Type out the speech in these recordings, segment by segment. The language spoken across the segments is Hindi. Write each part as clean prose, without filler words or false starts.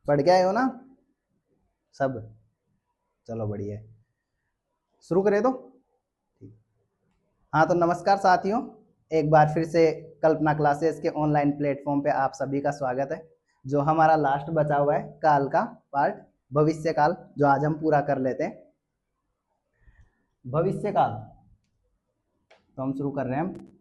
पढ़ के आए हो ना सब? चलो बढ़िया है। शुरू करें तो? हाँ तो नमस्कार साथियों, एक बार फिर से कल्पना क्लासेस के ऑनलाइन प्लेटफॉर्म पे आप सभी का स्वागत है। जो हमारा लास्ट बचा हुआ है काल का पार्ट, भविष्य काल, जो आज हम पूरा कर लेते हैं। भविष्य काल तो हम शुरू कर रहे हैं।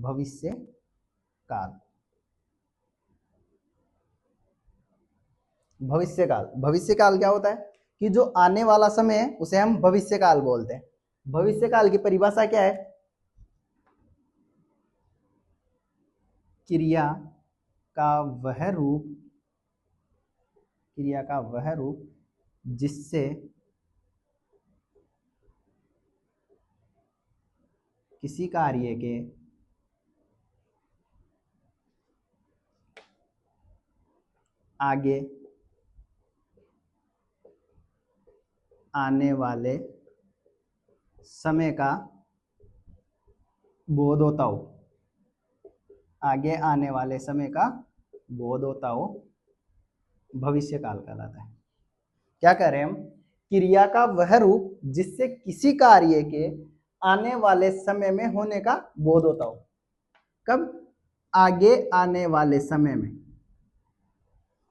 भविष्य काल, भविष्य काल, भविष्य काल क्या होता है कि जो आने वाला समय है उसे हम भविष्य काल बोलते हैं। भविष्य काल की परिभाषा क्या है? क्रिया का वह रूप, क्रिया का वह रूप जिससे किसी कार्य के आगे आने वाले समय का बोध होता हो, आगे आने वाले समय का बोध होता हो, भविष्य काल कहलाता है। क्या कह रहे हैं हम? क्रिया का वह रूप जिससे किसी कार्य के आने वाले समय में होने का बोध होता हो। कब? आगे आने वाले समय में।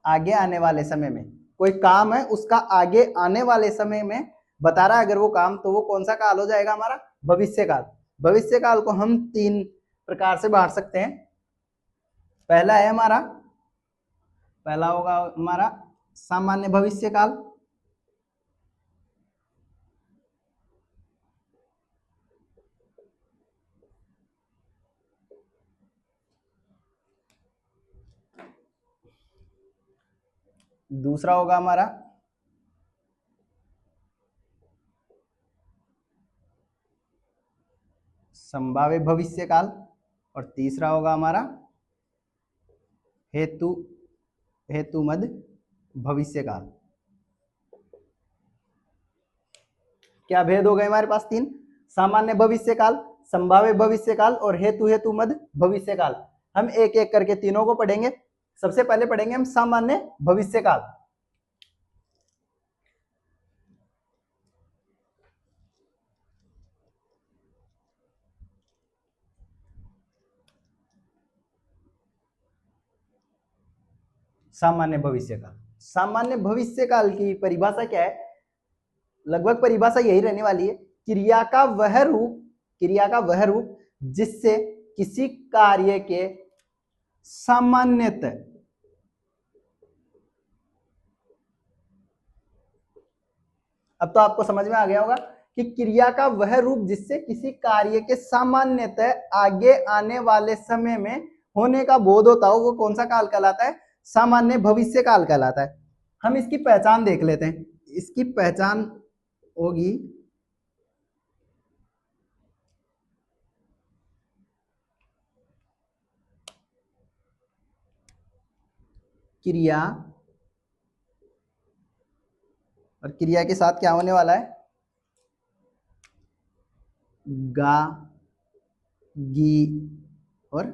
आगे आने वाले समय में कोई काम है, उसका आगे आने वाले समय में बता रहा है अगर वो काम, तो वो कौन सा काल हो जाएगा? हमारा भविष्य काल। भविष्य काल को हम तीन प्रकार से बांट सकते हैं। पहला है हमारा, पहला होगा हमारा सामान्य भविष्य काल। दूसरा होगा हमारा संभाव्य भविष्य काल, और तीसरा होगा हमारा हेतुमद भविष्य काल। क्या भेद हो गए हमारे पास? तीन: सामान्य भविष्य काल, संभाव्य भविष्य काल और हेतुमद भविष्य काल। हम एक एक करके तीनों को पढ़ेंगे। सबसे पहले पढ़ेंगे हम सामान्य भविष्य काल। सामान्य भविष्य काल, सामान्य भविष्य काल की परिभाषा क्या है? लगभग परिभाषा यही रहने वाली है, क्रिया का वह रूप, क्रिया का वह रूप जिससे किसी कार्य के सामान्यतः, अब तो आपको समझ में आ गया होगा कि क्रिया का वह रूप जिससे किसी कार्य के सामान्यतः आगे आने वाले समय में होने का बोध होता हो, वो कौन सा काल कहलाता है? सामान्य भविष्य काल कहलाता है। हम इसकी पहचान देख लेते हैं। इसकी पहचान होगी क्रिया, और क्रिया के साथ क्या होने वाला है? गा, गी और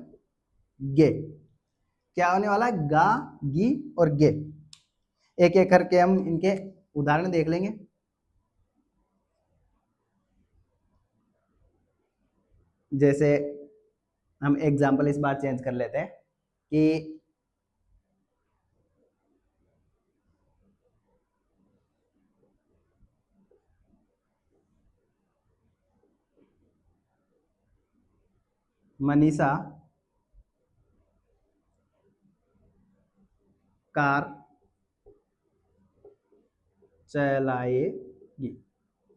गे। क्या होने वाला है? गा, गी और गे। एक एक करके हम इनके उदाहरण देख लेंगे। जैसे हम एग्जाम्पल इस बार चेंज कर लेते हैं कि मनीषा कार चलाएगी।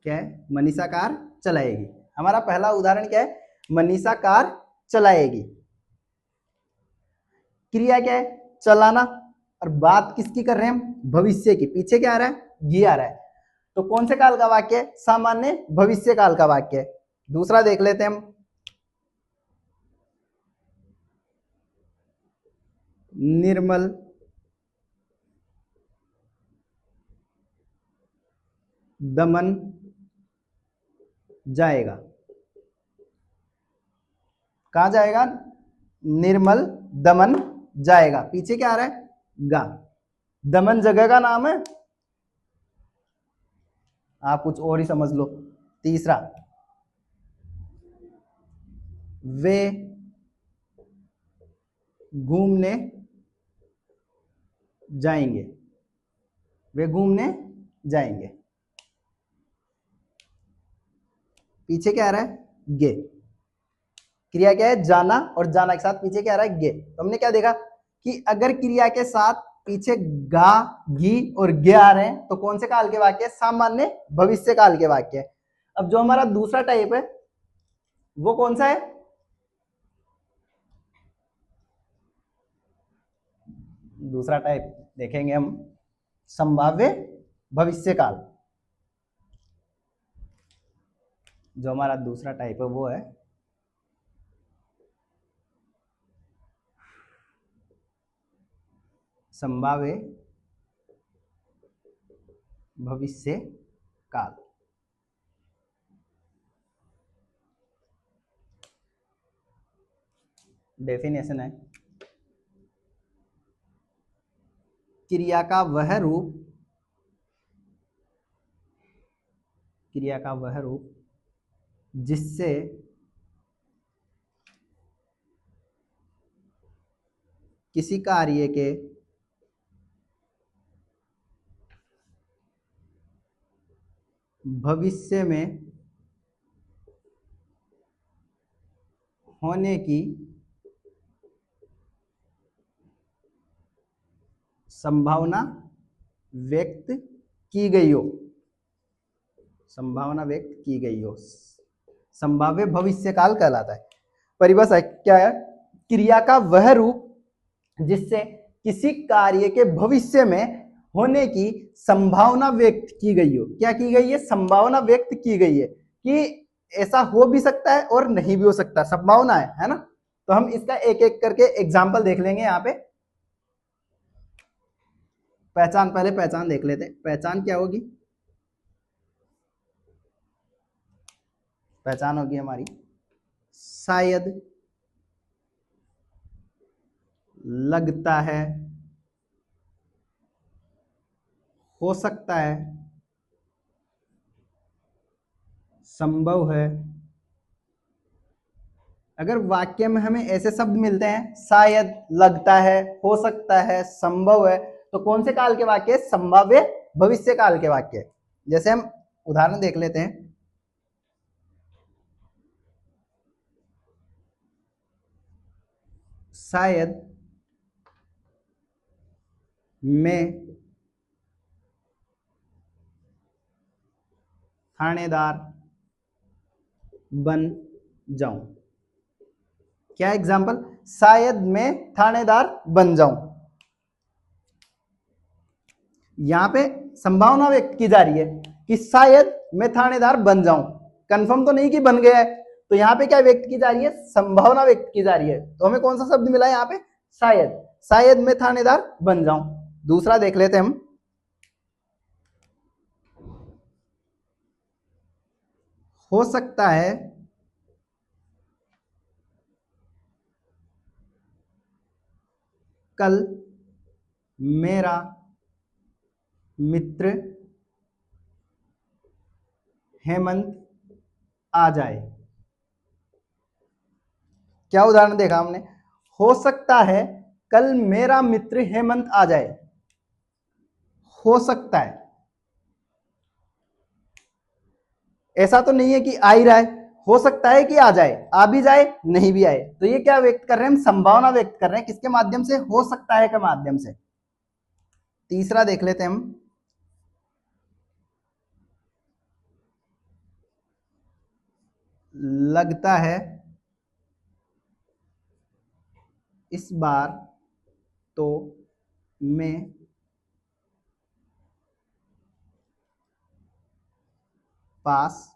क्या है? मनीषा कार चलाएगी। हमारा पहला उदाहरण क्या है? मनीषा कार चलाएगी। क्रिया क्या है? चलाना। और बात किसकी कर रहे हैं हम? भविष्य की। पीछे क्या आ रहा है? गी आ रहा है। तो कौन से काल का वाक्य है? सामान्य भविष्य काल का वाक्य है। दूसरा देख लेते हैं हम, निर्मल दमन जाएगा। कहां जाएगा? निर्मल दमन जाएगा, पीछे क्या आ रहा है, गा। दमन जगह का नाम है, आप कुछ और ही समझ लो। तीसरा, वे घूमने जाएंगे, वे घूमने जाएंगे, पीछे क्या आ रहा है, गे। क्रिया क्या है, जाना, और जाना के साथ पीछे क्या आ रहा है, गे। तो हमने क्या देखा कि अगर क्रिया के साथ पीछे गा, घी और गे आ रहे हैं तो कौन से काल के वाक्य है, सामान्य भविष्य काल के वाक्य है। अब जो हमारा दूसरा टाइप है वो कौन सा है, दूसरा टाइप देखेंगे हम, संभाव्य भविष्य काल। जो हमारा दूसरा टाइप है वो है संभाव्य भविष्य काल। डेफिनेशन है, क्रिया का वह रूप, क्रिया का वह रूप जिससे किसी कार्य के भविष्य में होने की संभावना व्यक्त की गई हो, संभावना व्यक्त की गई हो, संभाव्य भविष्य काल कहलाता है। परिभाषा क्या है, क्रिया का वह रूप जिससे किसी कार्य के भविष्य में होने की संभावना व्यक्त की गई हो। क्या की गई है, संभावना व्यक्त की गई है कि ऐसा हो भी सकता है और नहीं भी हो सकता, संभावना है ना। तो हम इसका एक एक करके एग्जाम्पल देख लेंगे। यहाँ पे पहचान, पहले पहचान देख लेते हैं। पहचान क्या होगी, पहचान होगी हमारी शायद, लगता है, हो सकता है, संभव है। अगर वाक्य में हमें ऐसे शब्द मिलते हैं, शायद, लगता है, हो सकता है, संभव है, तो कौन से काल के वाक्य, संभाव्य भविष्य काल के वाक्य। जैसे हम उदाहरण देख लेते हैं, शायद मैं थानेदार बन जाऊं। क्या एग्जाम्पल, शायद मैं थानेदार बन जाऊं। यहां पे संभावना व्यक्त की जा रही है कि शायद मैं थानेदार बन जाऊं, कंफर्म तो नहीं कि बन गया है। तो यहां पे क्या व्यक्त की जा रही है, संभावना व्यक्त की जा रही है। तो हमें कौन सा शब्द मिला है यहाँ पे, शायद, शायद मैं थानेदार बन जाऊं। दूसरा देख लेते हैं हम, हो सकता है कल मेरा मित्र हेमंत आ जाए। क्या उदाहरण देखा हमने, हो सकता है कल मेरा मित्र हेमंत आ जाए, हो सकता है, ऐसा तो नहीं है कि आ ही रहा है, हो सकता है कि आ जाए, आ भी जाए, नहीं भी आए। तो ये क्या व्यक्त कर रहे हैं हम, संभावना व्यक्त कर रहे हैं, किसके माध्यम से, हो सकता है के माध्यम से। तीसरा देख लेते हैं हम, लगता है इस बार तो मैं पास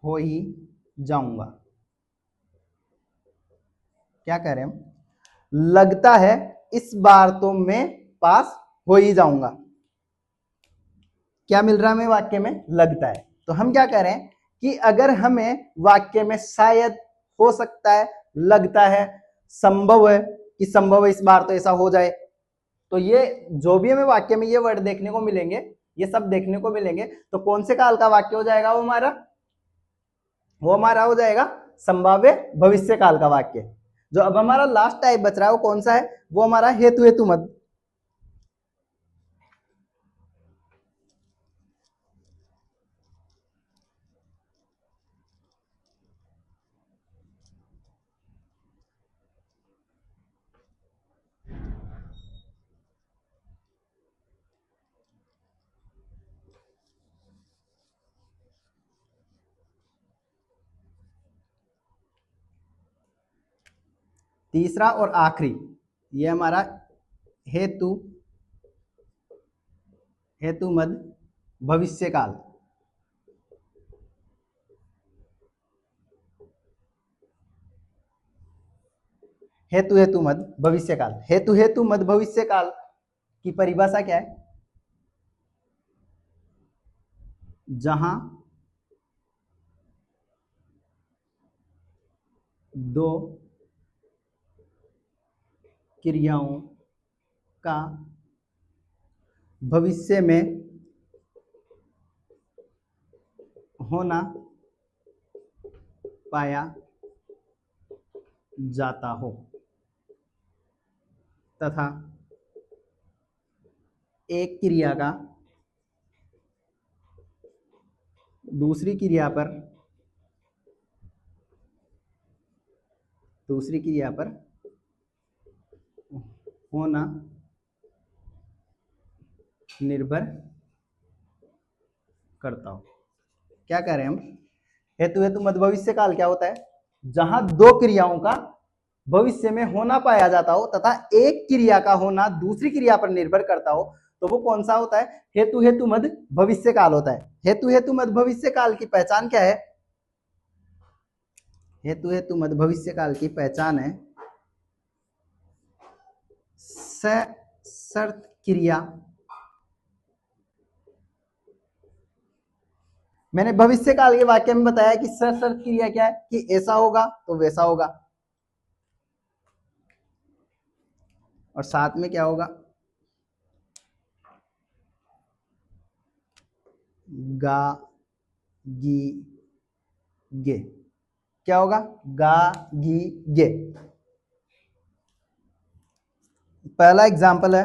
हो ही जाऊंगा। क्या कह रहे हैं हम, लगता है इस बार तो मैं पास हो ही जाऊंगा। क्या मिल रहा है हमें वाक्य में, लगता है। तो हम क्या कह रहे हैं कि अगर हमें वाक्य में शायद, हो सकता है, लगता है, संभव है, कि संभव है इस बार तो ऐसा हो जाए। तो ये जो भी हमें वाक्य में ये वर्ड देखने को मिलेंगे, ये सब देखने को मिलेंगे, तो कौन से काल का वाक्य हो जाएगा वो हमारा हो जाएगा संभाव्य भविष्य काल का वाक्य। जो अब हमारा लास्ट टाइप बच रहा है वो कौन सा है, वो हमारा हेतु हेतु मत। तीसरा और आखिरी ये हमारा हेतु हेतु मद भविष्य काल। हेतु हेतु मद भविष्य काल, हेतु हेतु मद भविष्य काल की परिभाषा क्या है, जहां दो क्रियाओं का भविष्य में होना पाया जाता हो तथा एक क्रिया का दूसरी क्रिया पर होना निर्भर करता हो। क्या कह रहे हैं हम, हेतु हेतु मद भविष्य काल क्या होता है, जहां दो क्रियाओं का भविष्य में होना पाया जाता हो तथा एक क्रिया का होना दूसरी क्रिया पर निर्भर करता हो, तो वो कौन सा होता है, हेतु हेतु मद भविष्य काल होता है। हेतु हेतु मद भविष्य काल की पहचान क्या है, हेतु हेतु मद भविष्य काल की पहचान है सशर्त क्रिया। मैंने भविष्य काल के वाक्य में बताया कि सशर्त क्रिया क्या है, कि ऐसा होगा तो वैसा होगा, और साथ में क्या होगा, गा गी गे। क्या होगा, गा गी गे। पहला एग्जाम्पल है,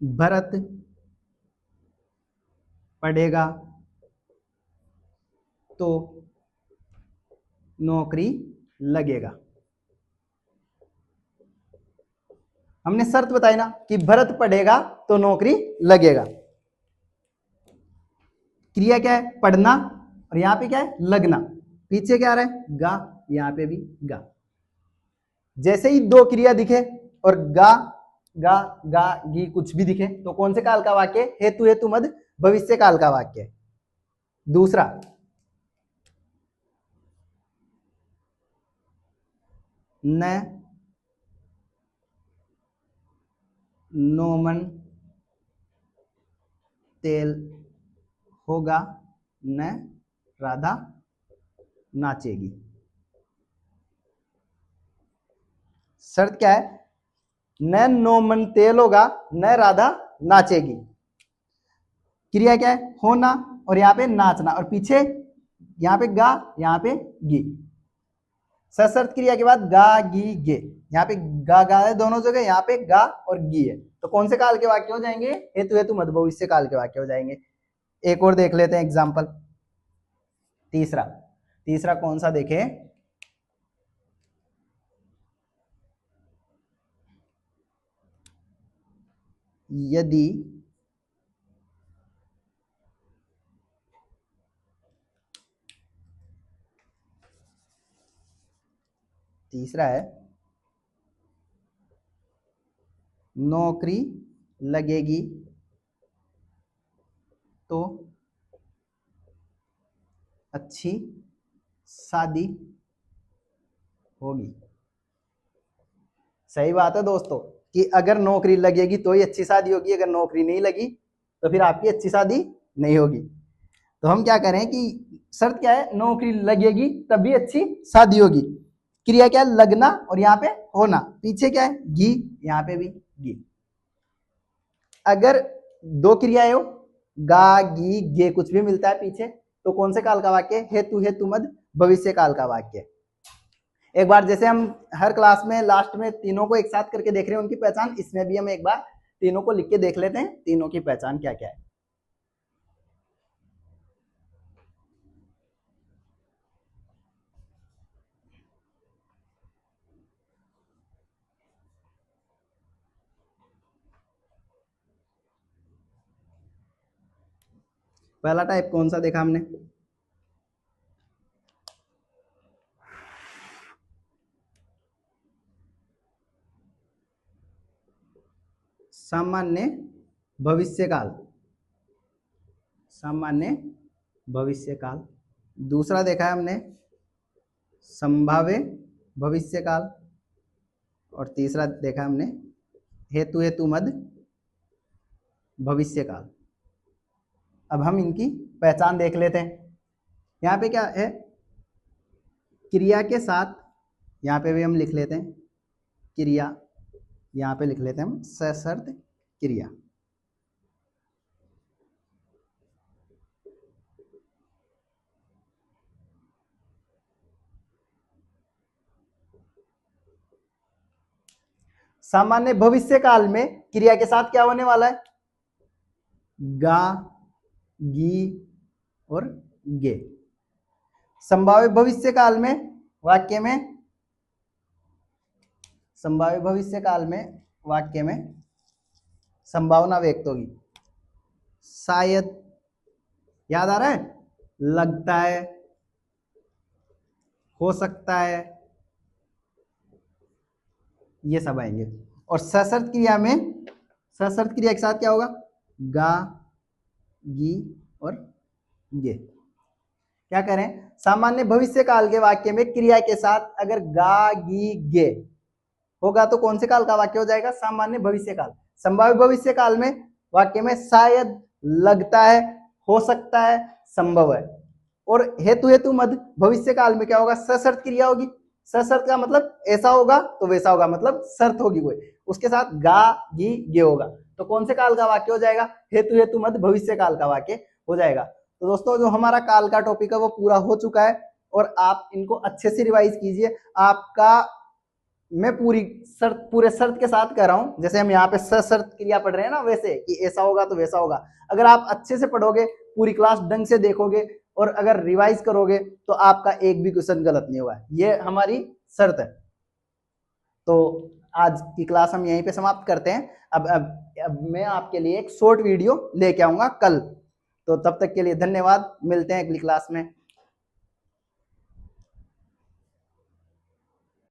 भरत पढ़ेगा तो नौकरी लगेगा। हमने शर्त बताई ना कि भरत पढ़ेगा तो नौकरी लगेगा। क्रिया क्या है, पढ़ना, और यहां पे क्या है, लगना। पीछे क्या आ रहा है, गा, यहां पे भी गा। जैसे ही दो क्रिया दिखे और गा गा गा गी कुछ भी दिखे तो कौन से काल का वाक्य, हेतु हेतु मद भविष्य काल का वाक्य। दूसरा, न नोमन तेल होगा न राधा नाचेगी। शर्त क्या है, न नोमन तेल होगा न राधा नाचेगी। क्रिया क्या है, होना, और यहाँ पे नाचना, और पीछे यहाँ पे गा यहाँ पे गी। सशर्त क्रिया के बाद गा गी गे, यहाँ पे गा है दोनों जगह, यहाँ पे गा और गी है, तो कौन से काल के वाक्य हो जाएंगे, हेतु हेतु मद भविष्य काल के वाक्य हो जाएंगे। एक और देख लेते हैं एग्जाम्पल, तीसरा कौन सा देखें, यदि तीसरा है, नौकरी लगेगी तो अच्छी शादी होगी। सही बात है दोस्तों कि अगर नौकरी लगेगी तो ही अच्छी शादी होगी, अगर नौकरी नहीं लगी तो फिर आपकी अच्छी शादी नहीं होगी। तो हम क्या करें कि शर्त क्या है, नौकरी लगेगी तभी अच्छी शादी होगी। क्रिया क्या है, लगना, और यहाँ पे होना, पीछे क्या है, गी, यहाँ पे भी गी। अगर दो क्रियाएं हो, गा गी गे, कुछ भी मिलता है पीछे, तो कौन से काल का वाक्य, हेतु हेतु मद भविष्य काल का वाक्य। एक बार जैसे हम हर क्लास में लास्ट में तीनों को एक साथ करके देख रहे हैं उनकी पहचान, इसमें भी हम एक बार तीनों को लिख के देख लेते हैं, तीनों की पहचान क्या क्या है। पहला टाइप कौन सा देखा हमने, सामान्य भविष्यकाल, सामान्य भविष्यकाल। दूसरा देखा है हमने संभाव्य भविष्यकाल, और तीसरा देखा हमने हेतु हेतु मद भविष्यकाल। अब हम इनकी पहचान देख लेते हैं। यहाँ पे क्या है, क्रिया के साथ, यहाँ पे भी हम लिख लेते हैं क्रिया, यहाँ पे लिख लेते हैं हम सशर्त क्रिया। सामान्य भविष्य काल में क्रिया के साथ क्या होने वाला है, गा गी और गे। संभाव्य भविष्य काल में वाक्य में, संभाव्य भविष्य काल में वाक्य में संभावना व्यक्त होगी, शायद, याद आ रहा है, लगता है, हो सकता है, ये सब आएंगे। और सशर्त क्रिया में, सशर्त क्रिया के साथ क्या होगा, गा गी और गे। क्या करें, सामान्य भविष्य काल के वाक्य में क्रिया के साथ अगर गा गी गे होगा तो कौन से काल का वाक्य हो जाएगा, सामान्य भविष्य काल। संभाव्य भविष्य काल में वाक्य में शायद, लगता है, हो सकता है, संभव है। और हेतु हेतु मद भविष्य काल में क्या होगा, सशर्त क्रिया होगी। सशर्त का मतलब ऐसा होगा तो वैसा होगा, मतलब शर्त होगी कोई, उसके साथ गा गी गे होगा, तो कौन से काल का वाक्य हो जाएगा, हेतु हेतु मद भविष्य काल का वाक्य हो जाएगा। तो दोस्तों जो हमारा काल का टॉपिक है वो पूरा हो चुका है, और आप इनको अच्छे से रिवाइज कीजिए। आपका मैं पूरी शर्त, पूरे शर्त के साथ कह रहा हूं, जैसे हम यहाँ पे सशर्त क्रिया पढ़ रहे हैं ना, वैसे कि ऐसा होगा तो वैसा होगा। अगर आप अच्छे से पढ़ोगे, पूरी क्लास ढंग से देखोगे और अगर रिवाइज करोगे तो आपका एक भी क्वेश्चन गलत नहीं होगा, ये हमारी शर्त है। तो आज की क्लास हम यहीं पे समाप्त करते हैं। अब मैं आपके लिए एक शॉर्ट वीडियो लेके आऊंगा कल। तो तब तक के लिए धन्यवाद, मिलते हैं अगली क्लास में।